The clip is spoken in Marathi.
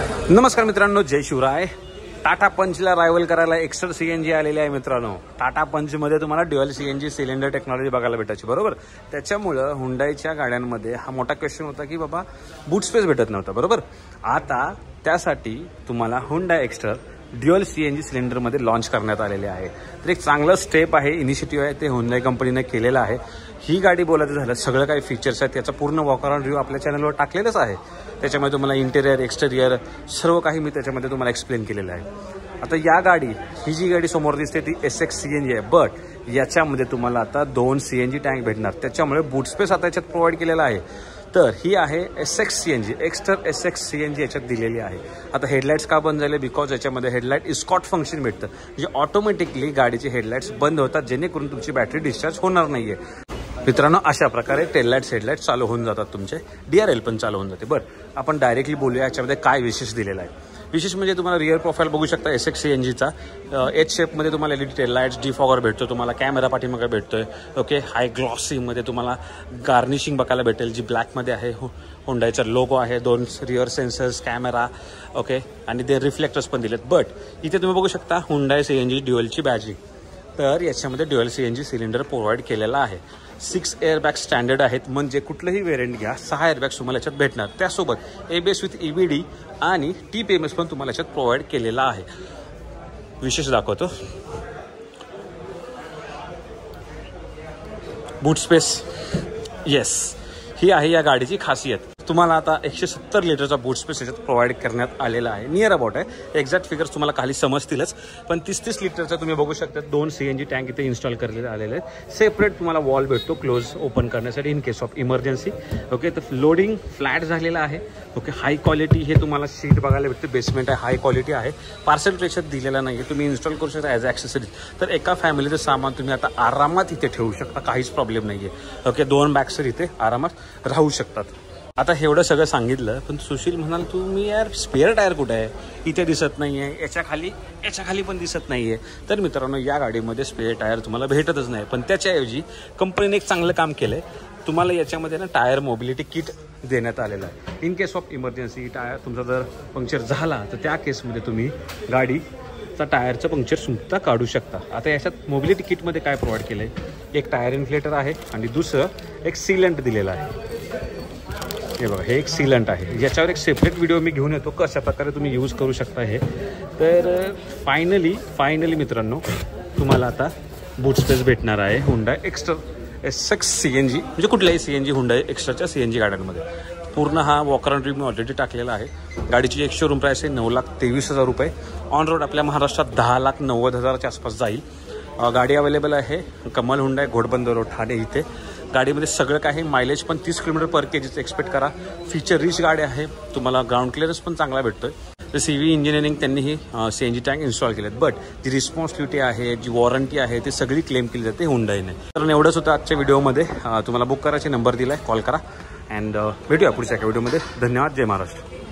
नमस्कार मित्रांनो, जय शिवराय। टाटा पंचला रायवल करायला एक्स्ट्रा सीएनजी आलेले आहे मित्रांनो। टाटा पंच मध्ये तुम्हाला ड्युअल सीएनजी सिलेंडर टेक्नॉलॉजी बघायला भेटायची, बरोबर। त्याच्यामुळे हुंडाईच्या गाड्यांमध्ये हा मोठा क्वेश्चन होता की बाबा बूट स्पेस भेटत नव्हता, बरोबर। आता त्यासाठी तुम्हाला Hyundai extra dual CNG cylinder मध्ये लॉन्च करण्यात आलेले आहे। तर एक चांगलं स्टेप आहे, इनिशिएटिव्ह आहे, ते हुंडाई कंपनीने केलेलं आहे। ही गाडी बोलायचं झालं सगळं काही फीचर्स आहेत त्याचा पूर्ण वॉक अराउंड रिव्ह्यू आपल्या चॅनलवर टाकलेलंच आहे। त्याच्यामध्ये तुम्हाला इंटेरियर एक्सटेरियर सर्व काही मी त्याच्यामध्ये तुम्हाला एक्सप्लेन केलेलं आहे। आता या गाडी ही जी गाडी समोर दिसते ती SX CNG आहे, बट याच्यामध्ये तुम्हाला आता 2 CNG टँक भेटणार। त्याच्यामुळे बूट स्पेस आता याच्यात प्रोव्हाइड केलेला आहे। तर ही आहे SX CNG, extra SX CNG याच्यात दिलेली आहे। आता हेडलाइट्स का बंद झाले, बिकॉज याच्यामध्ये हेडलाइट इस्कॉट फंक्शन भेटतं, म्हणजे ऑटोमॅटिकली गाडीचे हेडलाइट्स बंद होतात जेणेकरून तुमची बॅटरी डिस्चार्ज होणार नाहीये मित्रांनो। अशा प्रकारे टेललाइट्स हेडलाइट्स चालू होऊन जातात, तुमचे DRL पण चालू होऊन जाते। बरं, आपण डायरेक्टली बोलूया याच्यामध्ये काय विशेष दिलेला आहे। विशेष म्हणजे तुम्हाला रिअर प्रोफाईल बघू शकता SX CNGचा H शेपमध्ये तुम्हाला LED टेललाइट्स, डिफॉगर भेटतो, तुम्हाला कॅमेरा पाठीमागे भेटतोय, ओके। हाय ग्लॉसीमध्ये तुम्हाला गार्निशिंग बघायला भेटेल जी ब्लॅकमध्ये आहे। हुंडाईचा लोगो आहे, 2 रिअर सेन्सर्स, कॅमेरा, ओके, आणि ते रिफ्लेक्टर्स पण दिलेत। बट इथे तुम्ही बघू शकता हुंडाई CNG ड्युअलची बॅजिंग। तर याच्यामध्ये ड्युअल CNG सिलेंडर प्रोव्हाइड केलेला आहे। 6 एअरबॅग स्टँडर्ड आहेत, म्हणजे कुठलंही व्हेरियंट घ्या 6 एअरबॅग्स तुम्हाला याच्यात भेटणार। त्यासोबत ABS विथ EBD आणि TPMS पण तुम्हाला याच्यात प्रोव्हाइड केलेला आहे। विशेष दाखवतो, बूट स्पेस, येस, ही आहे या गाडीची खासियत। तुम्हाला आता 170 लिटरचा बूट स्पेस याच्यात प्रोव्हाइड करण्यात आलेला आहे। नियर अबाउट आहे, एक्झॅक्ट फिगर्स तुम्हाला खाली समजतीलच, पण 30 लिटरचा तुम्ही बघू शकता 2 CNG टँक इथे इन्स्टॉल करलेले आलेले आहेत। सेपरेट तुम्हाला वॉल भेटतो क्लोज ओपन करण्यासाठी in case of emergency, okay. तर लोडिंग फ्लॅट झालेला आहे, ओके। हाय क्वालिटी हे तुम्हाला सीट बघायला भेटते, बेसमेंट आहे, हाय क्वालिटी आहे, पार्सल प्रेक्षात दिलेला नाही आहे, तुम्ही इन्स्टॉल करू शकता ॲज ॲक्सेसरीज। तर एका फॅमिलीचं सामान तुम्ही आता आरामात इथे ठेवू शकता, काहीच प्रॉब्लेम नाही आहे, ओके। 2 बॅग्स इथे आरामात राहू शकतात। आता एवढं सगळं सांगितलं, पण सुशील म्हणाल तुम्ही यार स्पेअर टायर कुठे आहे, इथे दिसत नाही आहे, याच्या खाली पण दिसत नाही आहे। तर मित्रांनो, या गाडीमध्ये स्पेअर टायर तुम्हाला भेटतच नाही, पण त्याच्याऐवजी कंपनीने एक चांगलं काम केलं आहे। तुम्हाला याच्यामध्ये ना टायर मोबिलिटी किट देण्यात आलेलं आहे। In case of emergency tyre तुमचा जर पंक्चर झाला तर त्या केसमध्ये तुम्ही गाडीचा टायरचं पंक्चर सुद्धा काढू शकता। आता याच्यात मोबिलिटी किटमध्ये काय प्रोव्हाइड केलं आहे, एक टायर इन्फ्लेटर आहे आणि दुसरं एक सीलंट दिलेलं आहे। हे बघा, हे एक सीलंट आहे, याच्यावर एक सेपरेट व्हिडिओ मी घेऊन येतो कशा प्रकारे तुम्ही यूज करू शकता हे। तर फायनली मित्रांनो, तुम्हाला आता बूट स्पेस भेटणार आहे हुंडाई एक्स्ट्रा SX CNG, म्हणजे कुठल्याही CNG हुंडाई एक्स्ट्राच्या CNG गाड्यांमध्ये। पूर्ण हा वॉक अराउंड रिव्ह्यू मी ऑलरेडी टाकलेला आहे। गाडीची एक शोरूम प्राइस आहे 9,23,000 रुपये। ऑन रोड आपल्या महाराष्ट्रात 10,90,000च्या आसपास जाईल। गाडी अवेलेबल आहे कमल हुंडाई, घोडबंदर रोड, ठाणे इथे। गाडीमध्ये सगळं काही, मायलेज पण 30 किलोमीटर पर केजीचं एक्सपेक्ट करा। फीचर रिच गाडी आहे, तुम्हाला ग्राउंड क्लिअरन्स पण चांगला भेटतोय। तर CV इंजिनिअरिंग त्यांनी ही CNG टँक इन्स्टॉल केलेत, बट जी रिस्पॉन्सिबिलिटी आहे, जी वॉरंटी आहे, ती सगळी क्लेम केली जाते हुंडाईने। तर एवढंच होतं आजच्या व्हिडिओमध्ये। तुम्हाला बुक करायचे नंबर दिला आहे, कॉल करा अँड भेटूया पुढच्या एका व्हिडिओमध्ये। धन्यवाद, जय महाराष्ट्र।